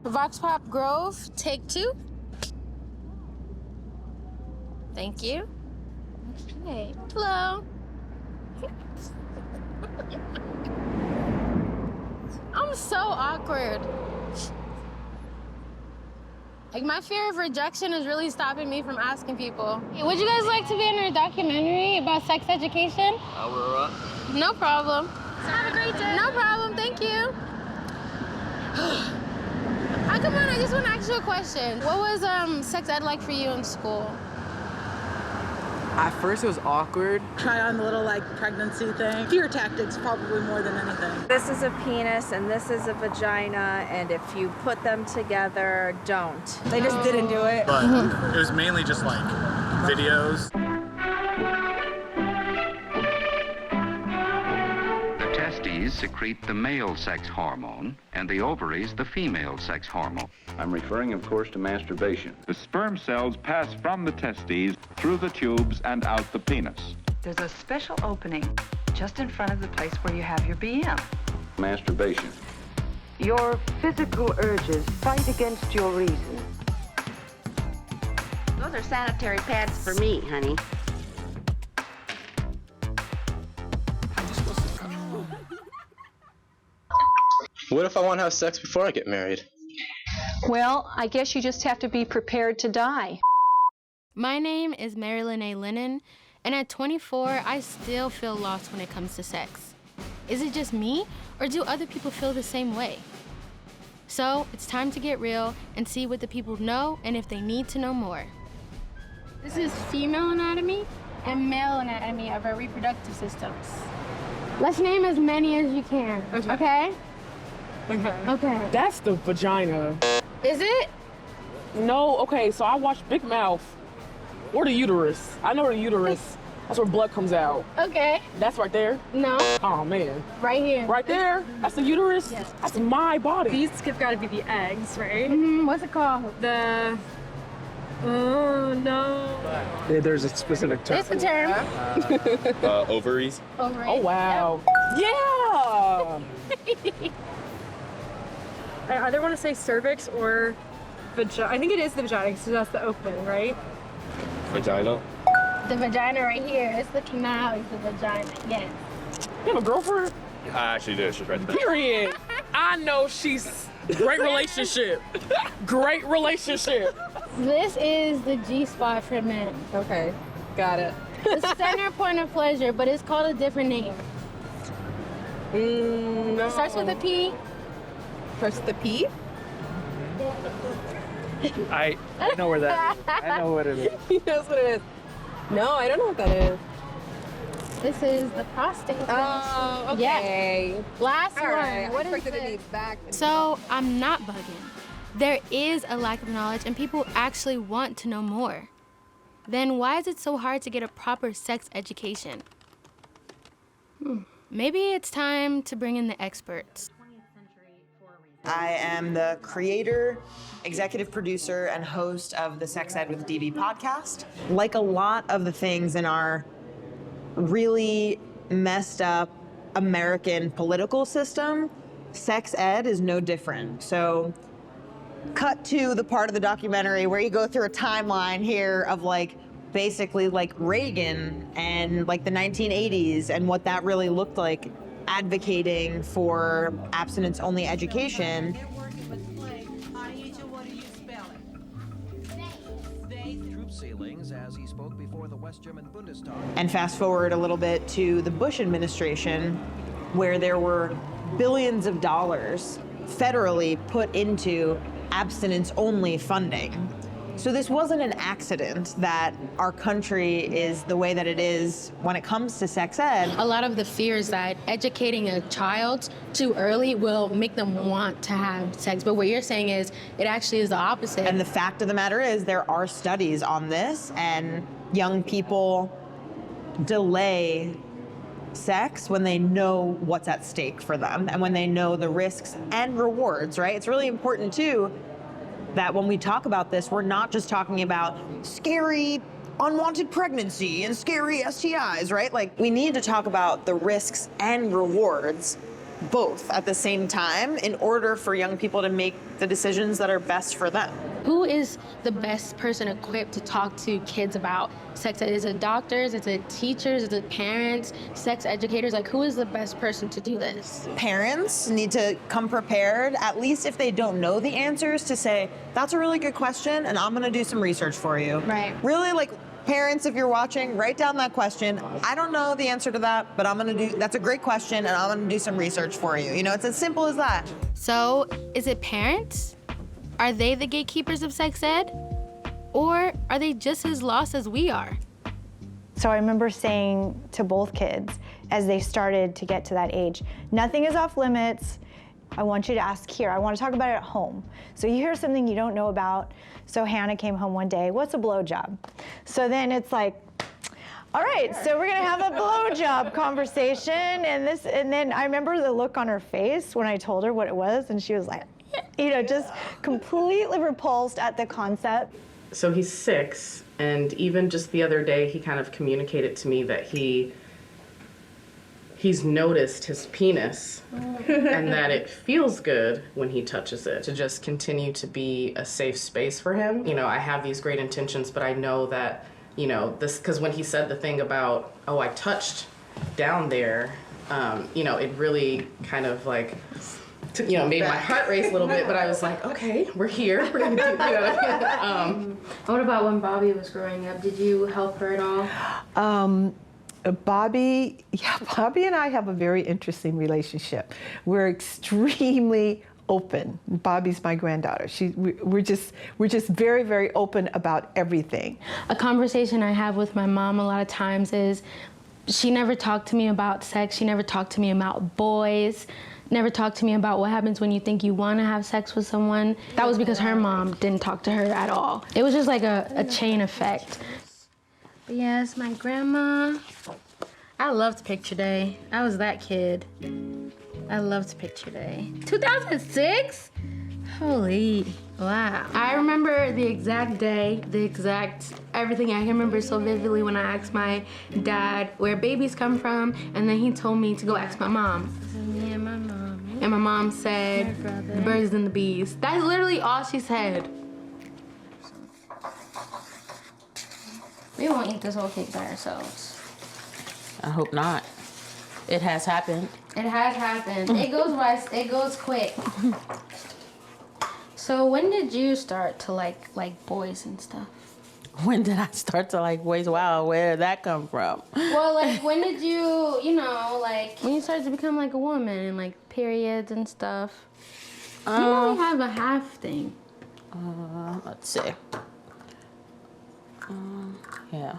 Vox Pop Grove, take 2. Thank you. Okay. Hello. I'm so awkward. Like, my fear of rejection is really stopping me from asking people. Hey, would you guys like to be in a documentary about sex education? Aurora. No problem. Have a great day. No problem, thank you. Come on, I just want to ask you a question. What was sex ed like for you in school? At first it was awkward. Try on the little like pregnancy thing. Fear tactics probably more than anything. This is a penis and this is a vagina, and if you put them together, don't. They just didn't do it. But it was mainly just like videos. The testes secrete the male sex hormone and the ovaries the female sex hormone. I'm referring, of course, to masturbation. The sperm cells pass from the testes through the tubes and out the penis. There's a special opening just in front of the place where you have your BM. Masturbation. Your physical urges fight against your reason. Those are sanitary pads for me, honey. What if I want to have sex before I get married? Well, I guess you just have to be prepared to die. My name is MaryLanae Linen, and at 24, I still feel lost when it comes to sex. Is it just me, or do other people feel the same way? So, it's time to get real and see what the people know and if they need to know more. This is female anatomy and male anatomy of our reproductive systems. Let's name as many as you can, okay? Okay. That's the vagina. Is it? No, okay, so I watched Big Mouth. Or the uterus. I know the uterus. That's where blood comes out. Okay. That's right there? No. Oh, man. Right here. Right there? That's the uterus? Yes. That's my body. These have got to be the eggs, right? What's it called? The... Oh, no. Yeah, there's a specific term. It's a term. Ovaries. Ovaries. Oh, wow. Yep. Yeah! I either want to say cervix or vagina. I think it is the vagina because that's the opening, right? Vagina. The vagina right here. It's the canal. It's the vagina. Yes. You have a girlfriend? I actually do. She's right there. Period. I know she's great relationship. Great relationship. This is the G spot for men. Okay, got it. The center point of pleasure, but it's called a different name. No. It starts with a P. First the P? I know where that is. I know what it is. He knows what it is. No, I don't know what that is. This is the prostate. Oh, okay. Yeah. Last All one. right. What I is expected this? to be back. So I'm not bugging. There is a lack of knowledge and people actually want to know more. Then why is it so hard to get a proper sex education? Maybe it's time to bring in the experts. I am the creator, executive producer, and host of the Sex Ed with DV podcast. Like a lot of the things in our really messed up American political system, sex ed is no different. So cut to the part of the documentary where you go through a timeline here of like basically like Reagan and like the 1980s and what that really looked like advocating for abstinence-only education. And fast forward a little bit to the Bush administration, where there were billions of dollars federally put into abstinence-only funding. So this wasn't an accident that our country is the way that it is when it comes to sex ed. A lot of the fears that educating a child too early will make them want to have sex. But what you're saying is it actually is the opposite. And the fact of the matter is there are studies on this, and young people delay sex when they know what's at stake for them and when they know the risks and rewards, right? It's really important too that when we talk about this, we're not just talking about scary unwanted pregnancy and scary STIs, right? Like, we need to talk about the risks and rewards both at the same time in order for young people to make the decisions that are best for them. Who is the best person equipped to talk to kids about sex ed? Is it doctors? Is it teachers? Is it parents? Sex educators? Like, who is the best person to do this? Parents need to come prepared, at least if they don't know the answers, to say, that's a really good question, and I'm gonna do some research for you. Right. Really, like, parents, if you're watching, write down that question. I don't know the answer to that, but that's a great question, and I'm gonna do some research for you. You know, it's as simple as that. So, is it parents? Are they the gatekeepers of sex ed? Or are they just as lost as we are? So I remember saying to both kids as they started to get to that age, nothing is off limits. I want you to ask here. I want to talk about it at home. So you hear something you don't know about. So Hannah came home one day, what's a blowjob? So then it's like, all right, so we're gonna have a blowjob conversation, and then I remember the look on her face when I told her what it was, and she was like, you know, just completely repulsed at the concept. So he's 6, and even just the other day, he kind of communicated to me that he's noticed his penis and that it feels good when he touches it. To just continue to be a safe space for him. You know, I have these great intentions, but I know that, you know, this, because when he said the thing about, oh, I touched down there, you know, it really kind of like, you know, made my heart race a little bit, but I was like, okay, we're here. We're gonna do, you know. What about when Bobbi was growing up? Did you help her at all? Bobbi and I have a very interesting relationship. We're extremely open. Bobbi's my granddaughter. We're just very, very open about everything. A conversation I have with my mom a lot of times is she never talked to me about sex. She never talked to me about boys. Never talked to me about what happens when you think you want to have sex with someone. That was because her mom didn't talk to her at all. It was just like a chain effect. But yes, my grandma. I loved Picture Day. I was that kid. I loved Picture Day. 2006? Holy, wow. I remember the exact day, everything. I can remember so vividly when I asked my dad where babies come from, and then he told me to go ask my mom. Me and my mom. And my mom said, the birds and the bees. That's literally all she said. We won't eat this whole cake by ourselves. I hope not. It has happened. It has happened. It goes quick. So when did you start to like boys and stuff? When did I start to like boys? Wow, where did that come from? Well, like when did you, you know, like when you started to become like a woman and like periods and stuff? You only have a half thing. Let's see. Yeah.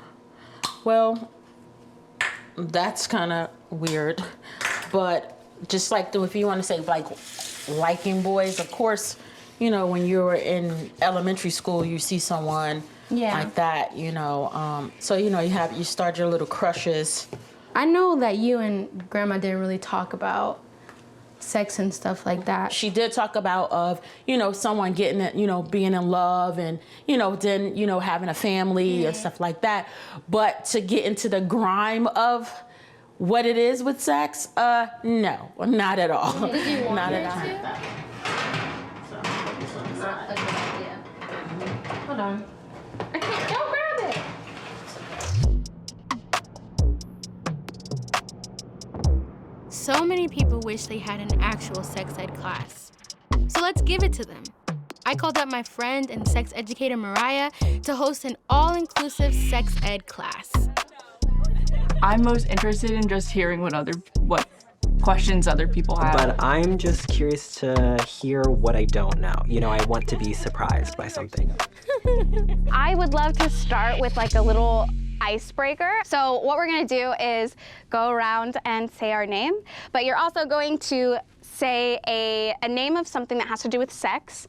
Well, that's kind of weird, but just like if you want to say like liking boys, of course, you know, when you were in elementary school, you see someone like that, you know. So you know, you start your little crushes. I know that you and Grandma didn't really talk about sex and stuff like that. She did talk about you know, someone getting it, you know, being in love and, you know, then, you know, having a family and stuff like that. But to get into the grime of what it is with sex, no, not at all. Did you want not it at all. to? Not a good idea. Hold on. I can't, don't grab it. So many people wish they had an actual sex ed class. So let's give it to them. I called up my friend and sex educator Mariah to host an all-inclusive sex ed class. I'm most interested in just hearing what questions other people have. But I'm just curious to hear what I don't know. You know, I want to be surprised by something. I would love to start with like a little icebreaker. So what we're gonna do is go around and say our name, but you're also going to say a name of something that has to do with sex.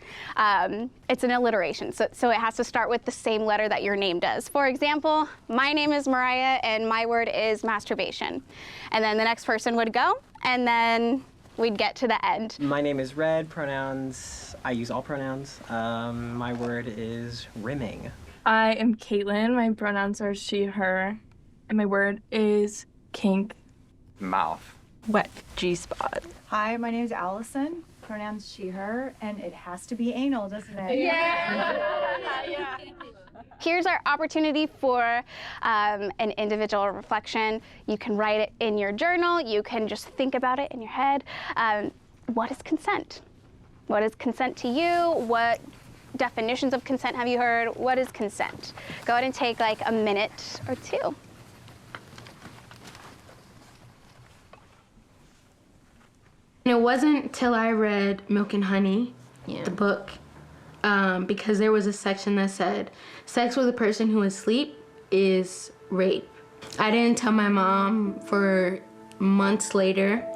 It's an alliteration, so it has to start with the same letter that your name does. For example, my name is Mariah and my word is masturbation. And then the next person would go, and then we'd get to the end. My name is Red, pronouns, I use all pronouns. My word is rimming. I am Caitlin, my pronouns are she, her, and my word is kink. Mouth. Wet G-spot. Hi, my name is Allison. Pronouns she, her, and it has to be anal, doesn't it? Yeah. Here's our opportunity for an individual reflection. You can write it in your journal. You can just think about it in your head. What is consent? What is consent to you? What definitions of consent have you heard? What is consent? Go ahead and take like a minute or two. And it wasn't till I read Milk and Honey, the book, because there was a section that said, sex with a person who is asleep is rape. I didn't tell my mom for months later,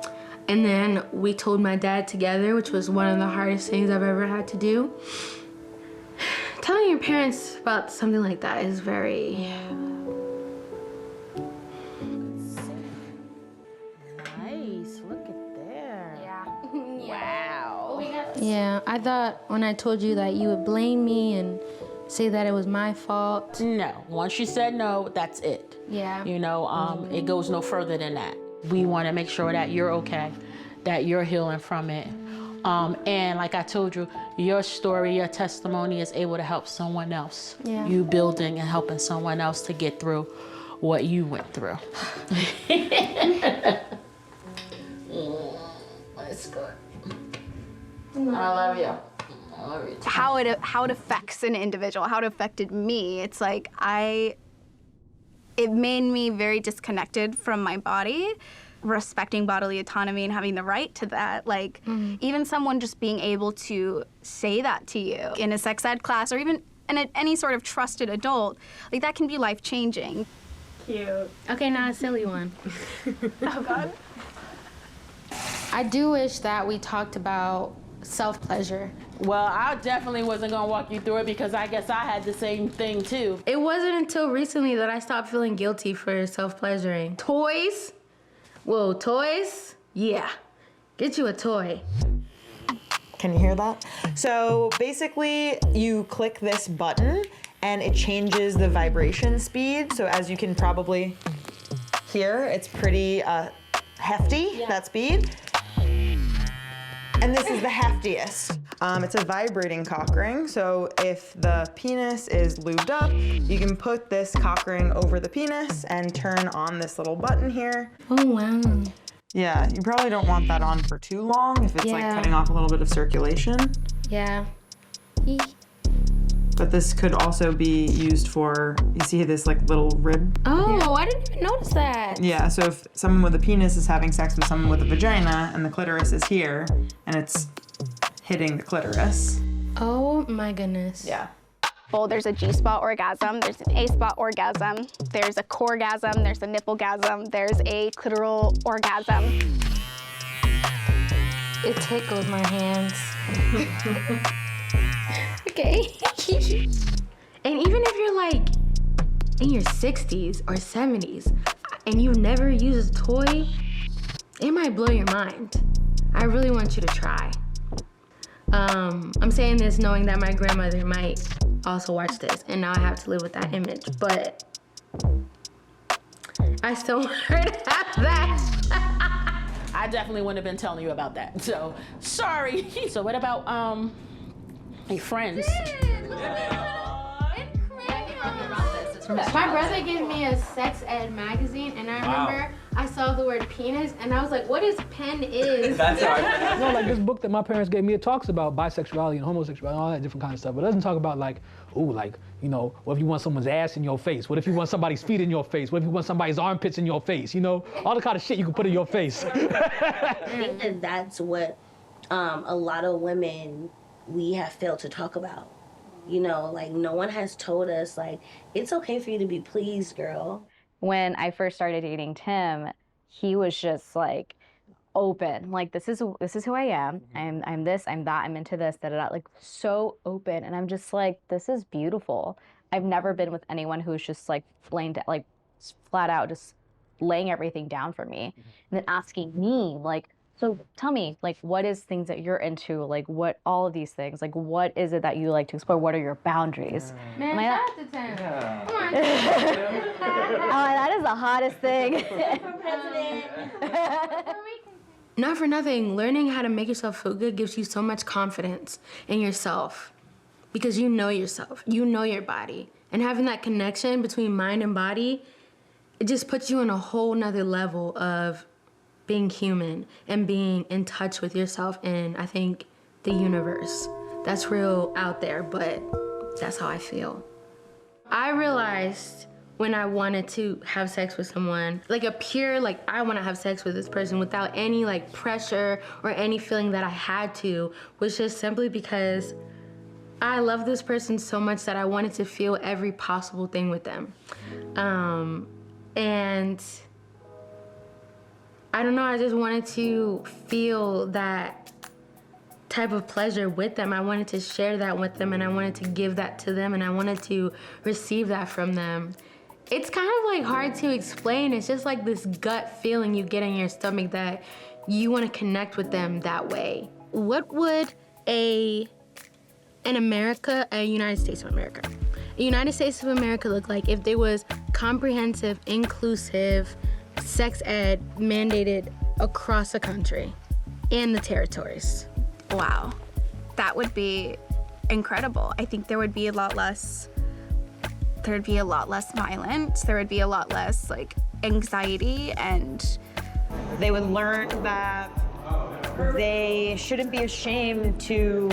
and then we told my dad together, which was one of the hardest things I've ever had to do. Telling your parents about something like that is very... Nice, look at there. Yeah. Wow. Yeah, I thought when I told you that you would blame me and say that it was my fault. No, once you said no, that's it. Yeah. You know, it goes no further than that. We want to make sure that you're okay, that you're healing from it. And like I told you, your story, your testimony is able to help someone else. Yeah. You building and helping someone else to get through what you went through. That's good. I love you. I love you too. How it affects an individual, how it affected me. It's like it made me very disconnected from my body. Respecting bodily autonomy and having the right to that. Like, even someone just being able to say that to you in a sex ed class or even in any sort of trusted adult, like that can be life-changing. Cute. Okay, now a silly one. Oh, God. I do wish that we talked about self-pleasure. Well, I definitely wasn't gonna walk you through it because I guess I had the same thing too. It wasn't until recently that I stopped feeling guilty for self-pleasuring. Toys? Whoa, toys? Yeah. Get you a toy. Can you hear that? So basically, you click this button and it changes the vibration speed. So as you can probably hear, it's pretty hefty, that speed. And this is the heftiest. It's a vibrating cock ring, so if the penis is lubed up, you can put this cock ring over the penis and turn on this little button here. Oh, wow. Yeah, you probably don't want that on for too long if it's like cutting off a little bit of circulation. Yeah. But this could also be used for, you see this like little rib? Oh, I didn't even notice that. Yeah, so if someone with a penis is having sex with someone with a vagina and the clitoris is here and it's hitting the clitoris. Oh my goodness. Yeah. Well, there's a G-spot orgasm, there's an A-spot orgasm, there's a core-gasm, there's a nipple-gasm, there's a clitoral orgasm. It tickled my hands. Okay. And even if you're like in your 60s or 70s and you never used a toy, it might blow your mind. I really want you to try. I'm saying this knowing that my grandmother might also watch this, and now I have to live with that image, but I still want her to have that. I definitely wouldn't have been telling you about that, so sorry. So what about your friends? My brother gave me a sex ed magazine, and I remember I saw the word penis, and I was like, what is pen is? That's how no, like this book that my parents gave me, it talks about bisexuality and homosexuality and all that different kind of stuff, but it doesn't talk about like, ooh, like, you know, what if you want someone's ass in your face? What if you want somebody's feet in your face? What if you want somebody's armpits in your face? You know, all the kind of shit you can put in your face. I think that that's what a lot of women, we have failed to talk about. You know, like no one has told us like, it's okay for you to be pleased, girl. When I first started dating Tim, he was just like open. Like this is who I am. I'm this, I'm that, I'm into this, like so open. And I'm just like, this is beautiful. I've never been with anyone who's just like like flat out just laying everything down for me. And then asking me like, so tell me, like, what is things that you're into? Like, what, all of these things, like, what is it that you like to explore? What are your boundaries? Man, shout out to Tim. Yeah. Come on. Oh, that is the hottest thing. President. not for nothing, learning how to make yourself feel good gives you so much confidence in yourself because you know yourself, you know your body. And having that connection between mind and body, it just puts you on a whole nother level of being human and being in touch with yourself and I think the universe. That's real out there, but that's how I feel. I realized when I wanted to have sex with someone, like a pure, like I want to have sex with this person without any like pressure or any feeling that I had to, was just simply because I love this person so much that I wanted to feel every possible thing with them. And I don't know, I just wanted to feel that type of pleasure with them. I wanted to share that with them and I wanted to give that to them and I wanted to receive that from them. It's kind of like hard to explain. It's just like this gut feeling you get in your stomach that you want to connect with them that way. What would a United States of America look like if there was comprehensive, inclusive sex ed mandated across the country and the territories? Wow, that would be incredible. I think there would be a lot less violence. There would be a lot less like anxiety, and they would learn that they shouldn't be ashamed to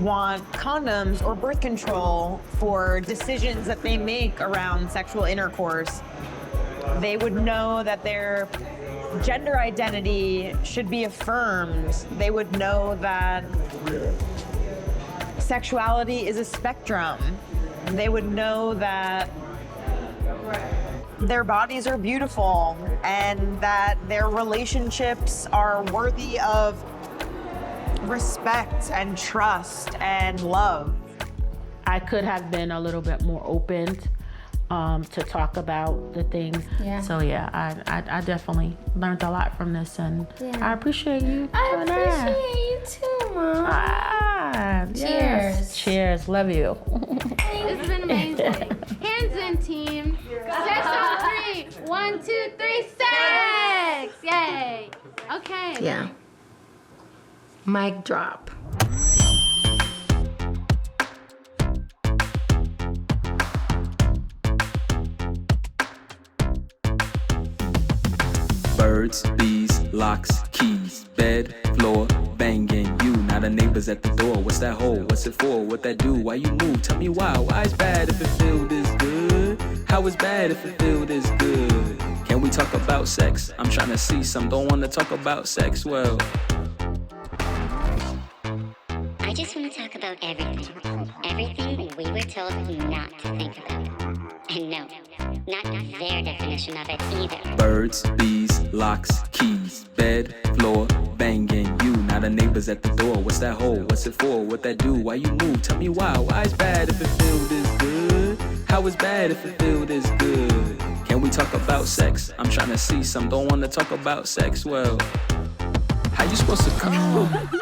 want condoms or birth control for decisions that they make around sexual intercourse. They would know that their gender identity should be affirmed. They would know that sexuality is a spectrum. They would know that their bodies are beautiful and that their relationships are worthy of respect and trust and love. I could have been a little bit more open to talk about the things. Yeah. So yeah, I definitely learned a lot from this, and Yeah. I appreciate you. I appreciate you too, Mom. Yes. Cheers. Love you. This has been amazing. Hands in, team. Sex on 3. 1, 2, 3, sex! Yay. Okay. Yeah. Mic drop. Birds, bees, locks, keys, bed, floor, banging. You, now the neighbors at the door. What's that hole? What's it for? What that do? Why you move? Tell me why. Why it's bad if it feel this good? How it's bad if it feel this good? Can we talk about sex? I'm trying to see some. Don't want to talk about sex. Well, I just want to talk about everything. Everything we were told not to think about. And no, not their definition of it either. birds, bees, locks, keys, bed, floor, banging. You, now the neighbors at the door. What's that hole? What's it for? What that do? Why you move? Tell me why. Why it's bad if it feel this good? How it's bad if it feel this good? Can we talk about sex? I'm trying to see some. Don't want to talk about sex. Well, how you supposed to come?